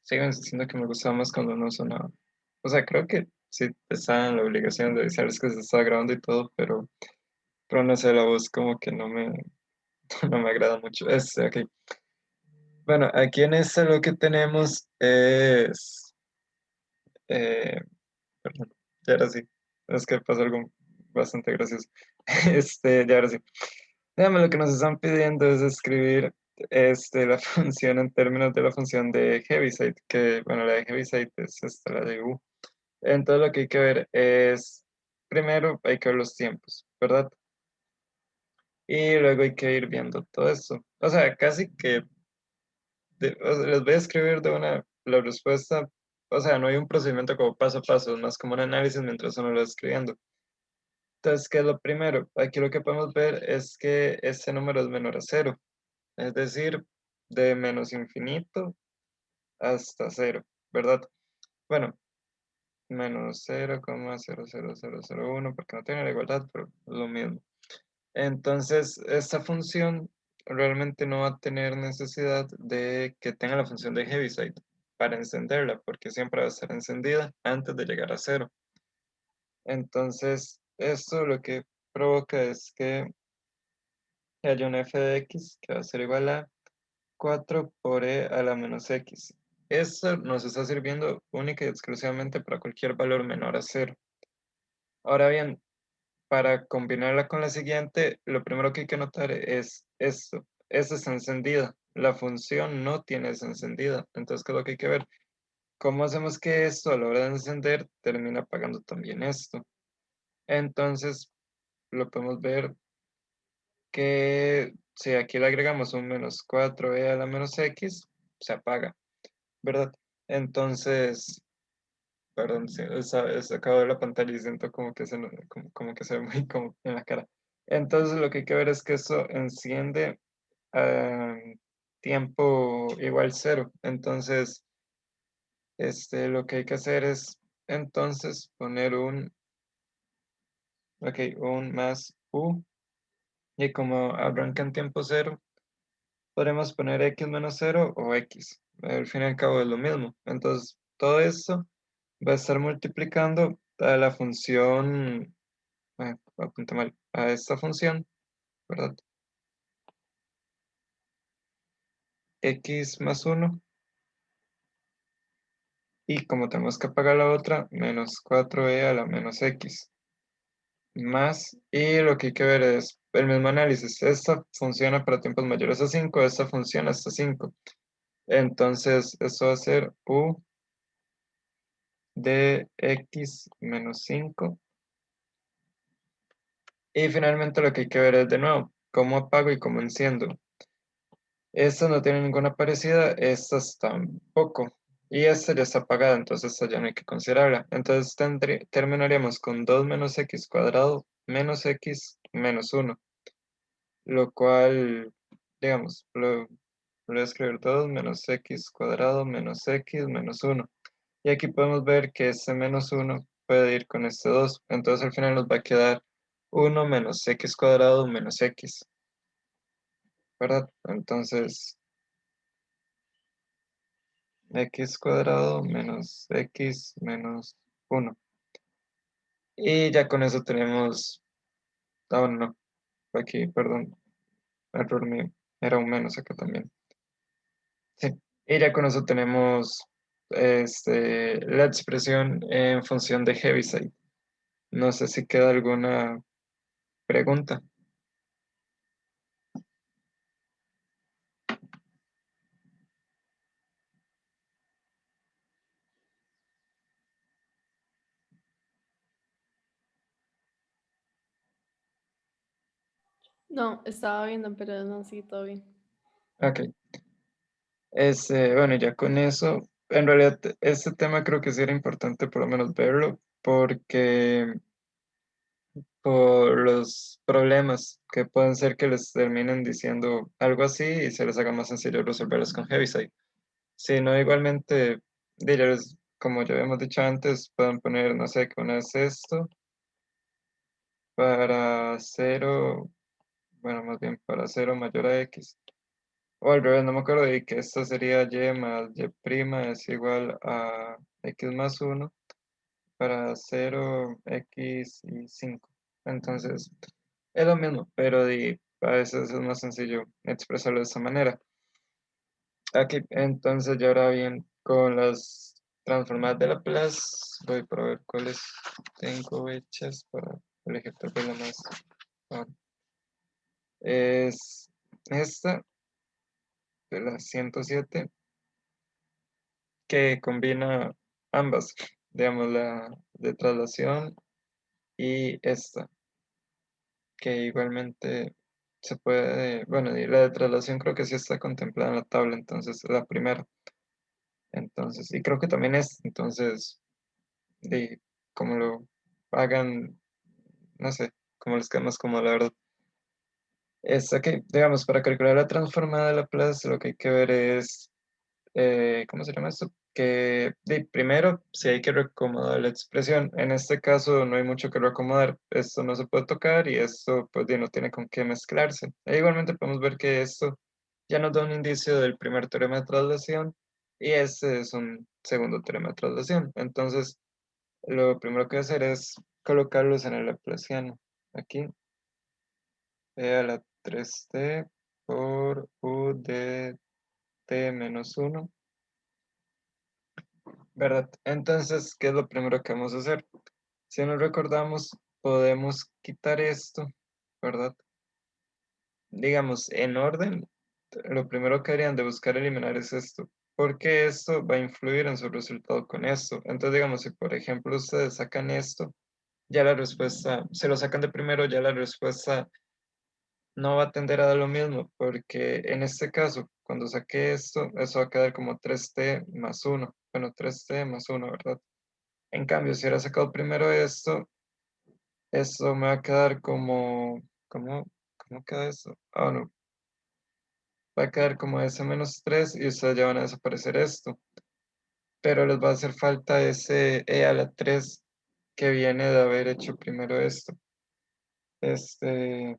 sigo insistiendo que me gustaba más cuando no sonaba. O sea, creo que sí estaba en la obligación de avisarles que se estaba grabando y todo, pero no sé, la voz como que no me, no me agrada mucho. Ok. Bueno, aquí en este lo que tenemos es, eh, perdón, ya ahora sí, es que pasó algo bastante gracioso. Ya ahora sí. Déjame, lo que nos están pidiendo es escribir la función en términos de la función de Heaviside, que, bueno, la de Heaviside es la de U. Entonces lo que hay que ver es, primero hay que ver los tiempos, ¿verdad? Y luego hay que ir viendo todo esto. O sea, casi que o sea, les voy a escribir de una la respuesta. O sea, no hay un procedimiento como paso a paso, es más como un análisis mientras uno lo va escribiendo. Entonces, ¿qué es lo primero? Aquí lo que podemos ver es que este número es menor a cero, es decir, de menos infinito hasta cero, ¿verdad? Bueno, menos 0,00001, porque no tiene la igualdad, pero es lo mismo. Entonces, esta función realmente no va a tener necesidad de que tenga la función de Heaviside para encenderla, porque siempre va a estar encendida antes de llegar a cero. Entonces, esto lo que provoca es que haya un f de x que va a ser igual a 4 por e a la menos x. Esto nos está sirviendo única y exclusivamente para cualquier valor menor a cero. Ahora bien, para combinarla con la siguiente, lo primero que hay que notar es esto. Esta está encendida. La función no tiene esa encendida. Entonces, ¿qué es lo que hay que ver? ¿Cómo hacemos que esto a la hora de encender termina apagando también esto? Entonces, lo podemos ver que si aquí le agregamos un menos 4e a la menos x, se apaga, ¿verdad? Entonces, perdón, sí, acabo de ver la pantalla y siento como que como que se ve muy como en la cara. Entonces lo que hay que ver es que eso enciende a tiempo igual cero. Entonces, lo que hay que hacer es entonces poner un más u, y como arranca en tiempo cero, podremos poner x menos cero o x. Al fin y al cabo es lo mismo. Entonces, todo esto va a estar multiplicando a la función, apunté mal, a esta función, ¿verdad? X más uno, y como tenemos que apagar la otra, menos 4e a la menos x, más, y lo que hay que ver es el mismo análisis. Esta funciona para tiempos mayores a 5, esta funciona hasta 5. Entonces, esto va a ser u de x menos 5. Y finalmente lo que hay que ver es de nuevo, cómo apago y cómo enciendo. Esta no tiene ninguna parecida, estas tampoco. Y esta ya está apagada, entonces esta ya no hay que considerarla. Entonces terminaríamos con 2 menos x cuadrado menos x menos 1. Lo cual, digamos, lo voy a escribir 2 menos x cuadrado menos x menos 1. Y aquí podemos ver que este menos 1 puede ir con este 2. Entonces al final nos va a quedar 1 menos x cuadrado menos x, ¿verdad? Entonces, x cuadrado menos x menos 1. Y ya con eso tenemos, bueno, no, aquí, perdón, error mío, era un menos acá también. Sí, y ya con eso tenemos la expresión en función de Heaviside. No sé si queda alguna pregunta. No, estaba viendo, pero no, sí, todo bien. Ok, bueno, ya con eso, en realidad este tema creo que sí era importante por lo menos verlo, porque por los problemas que pueden ser que les terminen diciendo algo así y se les haga más sencillo resolverlos con Heaviside. Si no, igualmente, dígales, como ya habíamos dicho antes, pueden poner, no sé, que una es esto para cero, bueno, más bien para cero mayor a x, o al revés, no me acuerdo, y que esto sería y más y prima es igual a x más uno para 0, x y 5. Entonces, es lo mismo, pero a veces es más sencillo expresarlo de esta manera. Aquí, entonces, ya ahora bien, con las transformadas de Laplace, voy para ver cuáles tengo hechas para elegir tal vez la más. Es esta de la 107 que combina ambas, digamos, la de traslación y esta, que igualmente se puede, bueno, y la de traslación creo que sí está contemplada en la tabla, entonces la primera. Entonces, y creo que también es, entonces, de como lo hagan, no sé, como les queda más cómodo, la verdad. Es aquí, digamos, para calcular la transformada de Laplace, lo que hay que ver es ¿cómo se llama esto? Que primero, si hay que reacomodar la expresión. En este caso no hay mucho que reacomodar. Esto no se puede tocar y esto pues no tiene con qué mezclarse. E igualmente podemos ver que esto ya nos da un indicio del primer teorema de traslación y este es un segundo teorema de traslación. Entonces, lo primero que voy a hacer es colocarlos en el laplaciano. Aquí, e a la 3t por u de t menos 1. ¿Verdad? Entonces, ¿qué es lo primero que vamos a hacer? Si nos recordamos, podemos quitar esto, ¿verdad? Digamos, en orden, lo primero que harían de buscar eliminar es esto, porque esto va a influir en su resultado con esto. Entonces, digamos, si por ejemplo ustedes sacan esto, ya la respuesta, se lo sacan de primero, ya la respuesta no va a tender a dar lo mismo, porque en este caso, cuando saque esto, eso va a quedar como 3t más 1. Bueno, 3t más 1, ¿verdad? En cambio, si hubiera sacado primero esto me va a quedar como, ¿cómo queda eso? Ah, no, va a quedar como S menos 3 y ustedes ya van a desaparecer esto. Pero les va a hacer falta ese E a la 3 que viene de haber hecho primero esto. Este,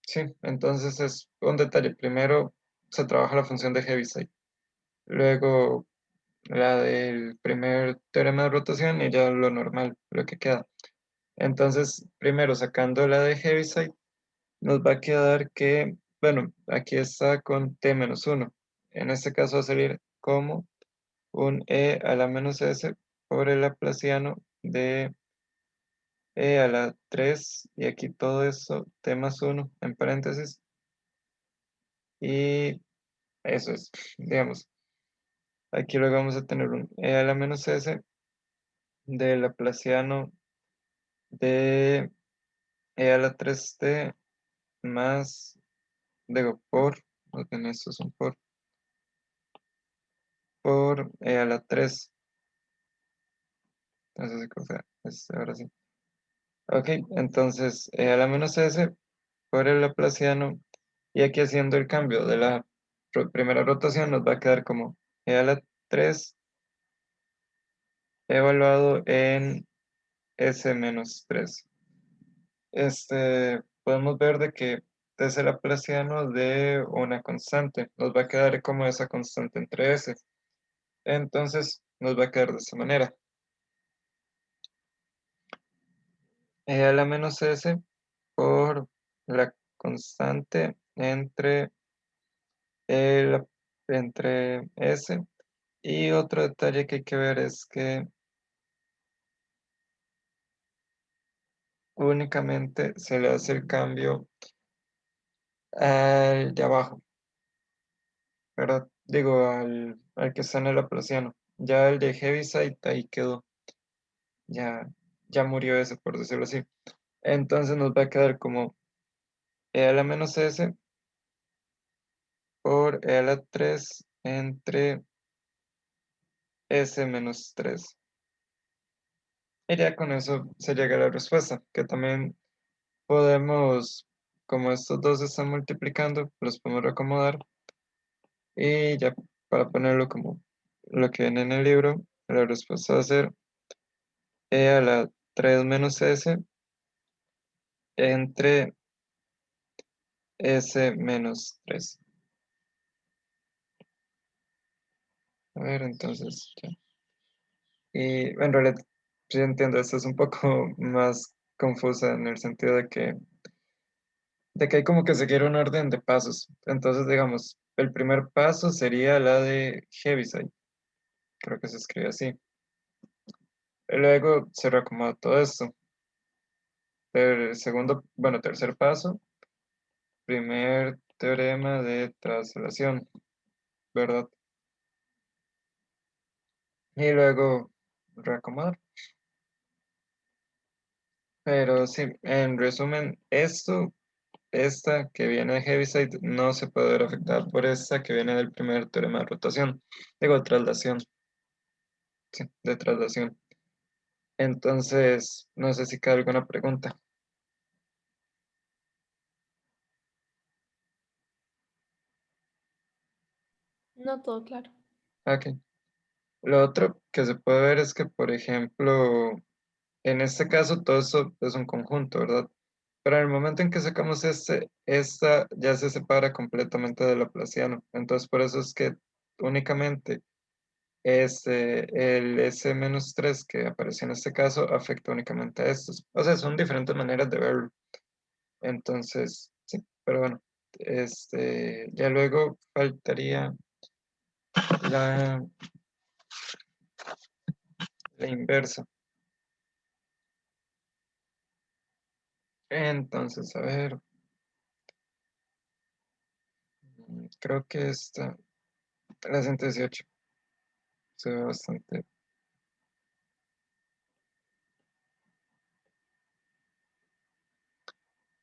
sí, entonces es un detalle. Primero se trabaja la función de Heaviside, luego la del primer teorema de rotación y ya lo normal, lo que queda. Entonces, primero sacando la de Heaviside, nos va a quedar que, bueno, aquí está con t menos 1. En este caso va a salir como un e a la menos s por el laplaciano de e a la 3 y aquí todo esto t más 1 en paréntesis y eso es, digamos, aquí luego vamos a tener un e a la menos s del laplaciano de e a la 3t más, digo, en esto es un por e a la 3. Entonces, o sea, ahora sí. Ok, entonces a la menos s por el laplaciano y aquí haciendo el cambio de la primera rotación nos va a quedar como e a la 3 evaluado en s menos 3. Podemos ver de que es el laplaciano de una constante. Nos va a quedar como esa constante entre s. Entonces nos va a quedar de esta manera. E a la menos s por la constante el- entre S. Y otro detalle que hay que ver es que únicamente se le hace el cambio al de abajo, ¿verdad? Digo, al que está en el Laplaciano. Ya el de Heaviside ahí quedó, ya, ya murió ese, por decirlo así. Entonces nos va a quedar como e a la menos S por e a la 3 entre S menos 3. Y ya con eso se llega a la respuesta, que también podemos, como estos dos se están multiplicando, los podemos reacomodar y ya para ponerlo como lo que viene en el libro, la respuesta va a ser e a la 3 menos s entre s menos 3. A ver, entonces, ya. Y en realidad, sí entiendo, esto es un poco más confusa en el sentido de que hay como que seguir un orden de pasos. Entonces, digamos, el primer paso sería la de Heaviside, creo que se escribe así. Y luego se reacomoda todo esto. El segundo, bueno, tercer paso, primer teorema de traslación, ¿verdad? Y luego reacomodar. Pero sí, en resumen, esta que viene de Heaviside no se puede ver afectada por esta que viene del primer teorema de rotación. Digo, traslación, sí, de traslación. Entonces, no sé si queda alguna pregunta. No todo claro. Ok. Lo otro que se puede ver es que, por ejemplo, en este caso todo eso es un conjunto, ¿verdad? Pero en el momento en que sacamos esta ya se separa completamente del laplaciano. Entonces, por eso es que únicamente el S-3 que apareció en este caso afecta únicamente a estos. O sea, son diferentes maneras de verlo. Entonces, sí, pero bueno, ya luego faltaría la, la inversa. Entonces, a ver, creo que la 118 se ve bastante.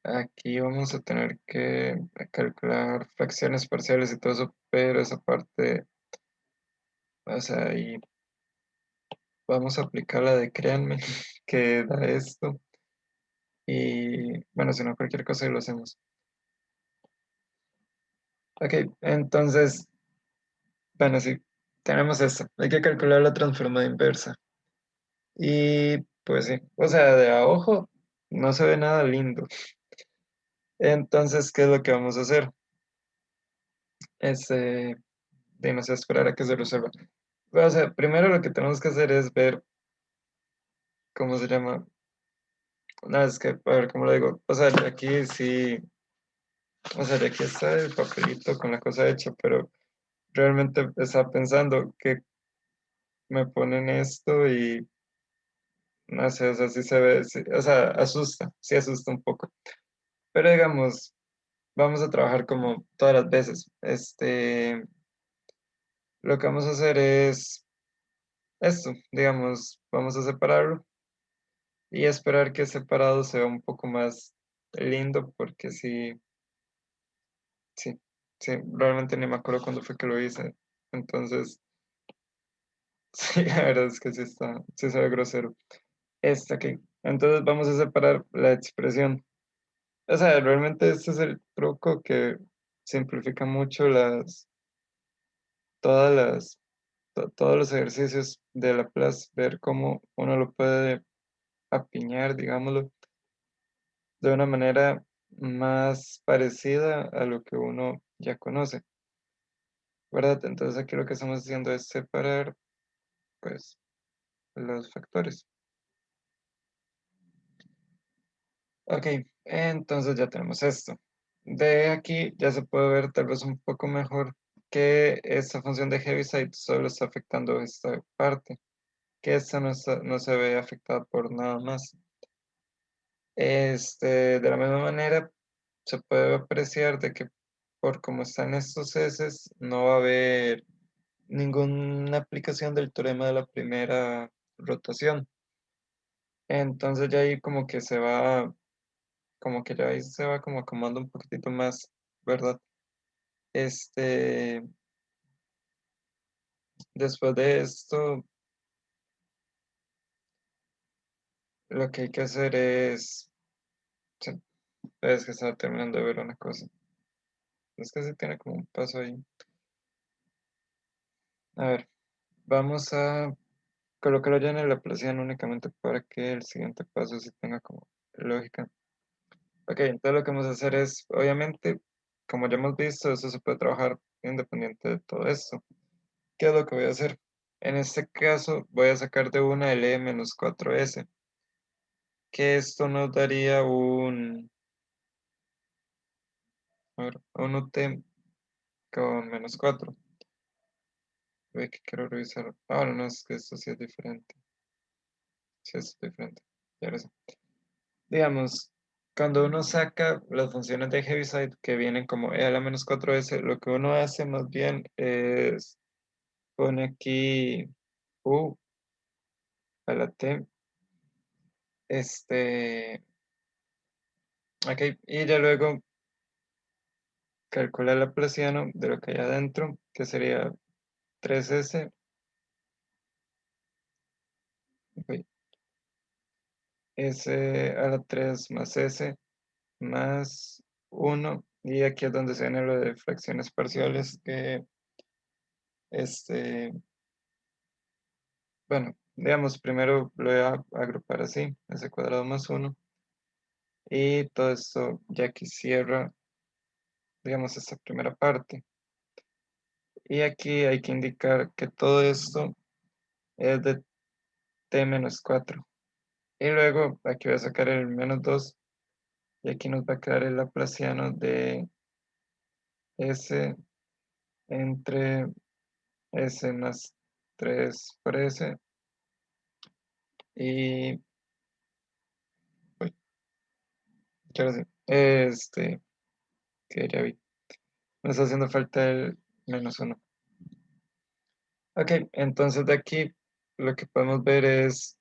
Aquí vamos a tener que calcular fracciones parciales y todo eso, pero esa parte, o sea, ahí vamos a aplicar la de créanme que da esto. Y bueno, si no, cualquier cosa y lo hacemos. Ok, entonces, bueno, sí, tenemos esto. Hay que calcular la transformada inversa. Y pues sí, o sea, de a ojo no se ve nada lindo. Entonces, ¿qué es lo que vamos a hacer? No sé, esperar a que se resuelva. O sea, primero lo que tenemos que hacer es ver cómo se llama. No, es que, a ver, ¿cómo lo digo? O sea, aquí sí, o sea, de aquí está el papelito con la cosa hecha, pero realmente estaba pensando que me ponen esto y no sé, o sea, sí se ve, o sea, asusta, sí asusta un poco. Pero digamos, vamos a trabajar como todas las veces. Lo que vamos a hacer es esto, digamos, vamos a separarlo y esperar que separado sea un poco más lindo, porque sí, sí, sí, realmente ni me acuerdo cuándo fue que lo hice. Entonces, sí, la verdad es que sí se ve grosero. Aquí. Entonces vamos a separar la expresión. O sea, realmente este es el truco que simplifica mucho todas todos los ejercicios de Laplace, ver cómo uno lo puede apiñar, digámoslo, de una manera más parecida a lo que uno ya conoce, ¿verdad? Entonces aquí lo que estamos haciendo es separar, pues, los factores. Ok, entonces ya tenemos esto. De aquí ya se puede ver tal vez un poco mejor que esta función de Heaviside solo está afectando esta parte, que esta no se ve afectada por nada más. De la misma manera, se puede apreciar de que por cómo están estos S, no va a haber ninguna aplicación del teorema de la primera rotación. Entonces ya ahí como que como que ya ahí se va como acomodando un poquitito más, ¿verdad? Este, Después de esto, lo que hay que hacer sí, es que estaba terminando de ver una cosa. Es que sí tiene como un paso ahí. A ver, vamos a colocarlo ya en el Laplaciano únicamente para que el siguiente paso sí tenga como lógica. Ok, entonces lo que vamos a hacer es, obviamente, como ya hemos visto, eso se puede trabajar independiente de todo esto. ¿Qué es lo que voy a hacer? En este caso voy a sacar de una el e menos 4s, que esto nos daría a ver, un ut con menos 4. Ve que quiero revisar. Ahora no, es que esto sí es diferente. Sí, es diferente. Ya lo sé. Digamos, cuando uno saca las funciones de Heaviside que vienen como e a la menos 4s, lo que uno hace más bien es pone aquí u a la t, ok, y ya luego calcula el laplaciano de lo que hay adentro, que sería 3s, ok, s a la 3 más s más 1, y aquí es donde se viene lo de fracciones parciales, que bueno, digamos, primero lo voy a agrupar así, s cuadrado más 1, y todo esto ya aquí cierra, digamos, esta primera parte. Y aquí hay que indicar que todo esto es de t menos 4. Y luego aquí voy a sacar el menos 2, y aquí nos va a quedar el laplaciano de s entre s más 3 por s, y, uy, ¿qué ahora sí? Que ya vi, me está haciendo falta el menos 1. Ok, entonces de aquí lo que podemos ver es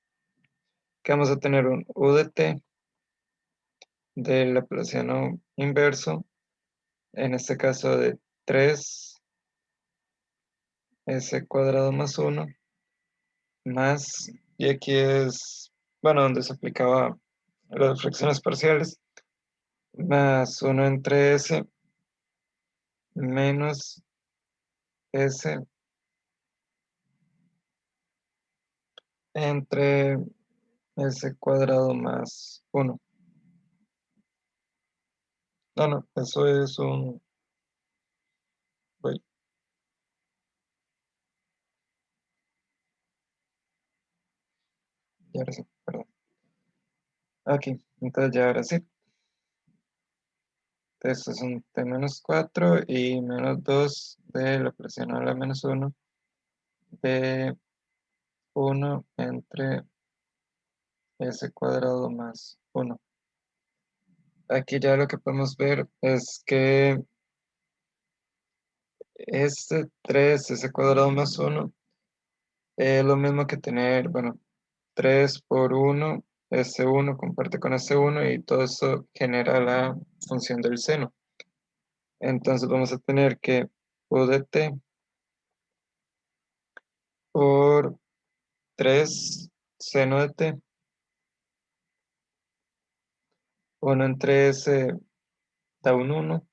que vamos a tener un u de t del laplaciano inverso, en este caso de 3 s cuadrado más 1, más, y aquí es, bueno, donde se aplicaba las fracciones parciales, más 1 entre s menos s entre s cuadrado más 1. No, no, eso es un, uy, ya ahora sí, perdón. Aquí, entonces ya ahora sí. Esto es un t menos 4 y menos 2 de la presión a la menos 1 de 1 entre s cuadrado más 1. Aquí ya lo que podemos ver es que este 3 s cuadrado más 1 es lo mismo que tener, bueno, 3 por 1, S1 comparte con S1 y todo eso genera la función del seno. Entonces vamos a tener que u de t por 3 seno de t, 1 entre s da un 1,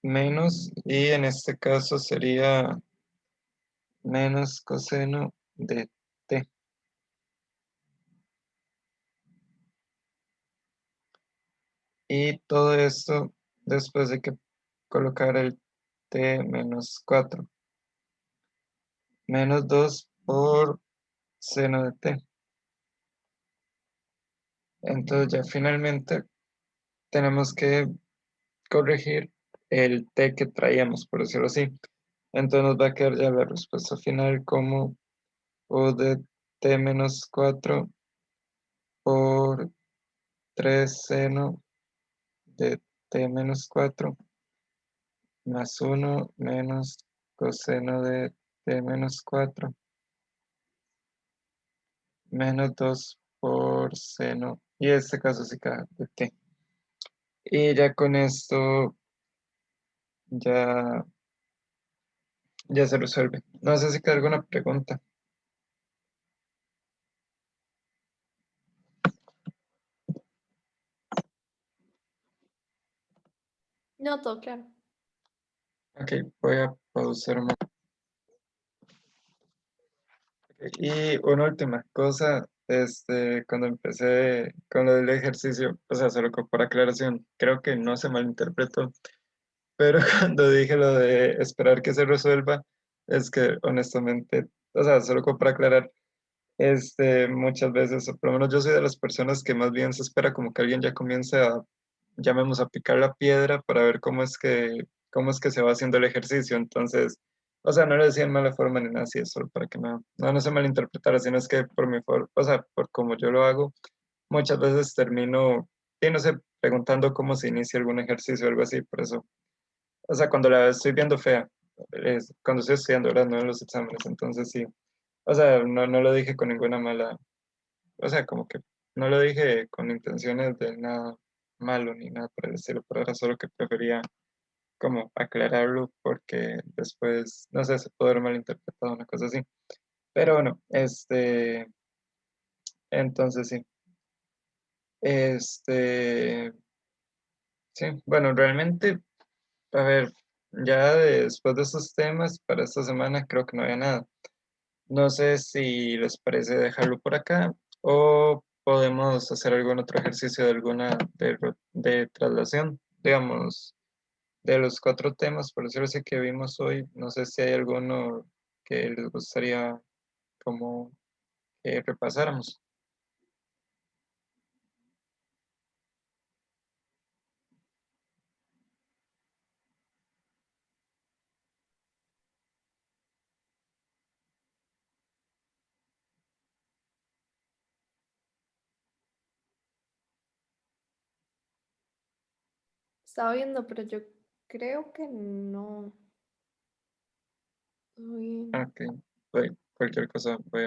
menos, y en este caso sería menos coseno de t. Y todo esto después de que colocar el t menos 4, menos 2 por seno de t. Entonces ya finalmente tenemos que corregir el t que traíamos, por decirlo así. Entonces nos va a quedar ya la respuesta final como u de t menos 4 por 3 seno de t menos 4 más 1 menos coseno de t menos 4 menos 2 por seno, y en este caso sí queda de t. Y ya con esto ya, ya se resuelve. No sé si queda alguna pregunta. No, todo claro. Ok, voy a pausar un momento. Y una última cosa, cuando empecé con lo del ejercicio, o sea, solo por aclaración, creo que no se malinterpretó, pero cuando dije lo de esperar que se resuelva, Es que honestamente, o sea, solo como para aclarar, muchas veces, o por lo menos yo soy de las personas que más bien se espera como que alguien ya comience a, llamemos a picar la piedra para ver cómo es que se va haciendo el ejercicio. Entonces, o sea, no lo decía en mala forma ni nada así, es solo para que no se malinterpretara, sino es que por mi forma, o sea, por como yo lo hago, muchas veces termino, y no sé, preguntando cómo se inicia algún ejercicio o algo así, por eso, o sea, cuando la estoy viendo fea, es cuando estoy estudiando, ¿verdad? No en los exámenes, entonces sí. O sea, no lo dije con ninguna mala, o sea, como que no lo dije con intenciones de nada malo ni nada por el estilo, pero era solo que prefería como aclararlo porque después, no sé, se puede haber malinterpretado una cosa así. Pero bueno, entonces sí, este, sí, bueno, realmente, a ver, ya después de esos temas, para esta semana creo que no había nada. No sé si les parece dejarlo por acá o podemos hacer algún otro ejercicio de de traslación. Digamos, de los cuatro temas, por decirlo así, que vimos hoy, no sé si hay alguno que les gustaría como que repasáramos. Estaba viendo, pero yo creo que no. Todo bien. Ok, cualquier cosa voy a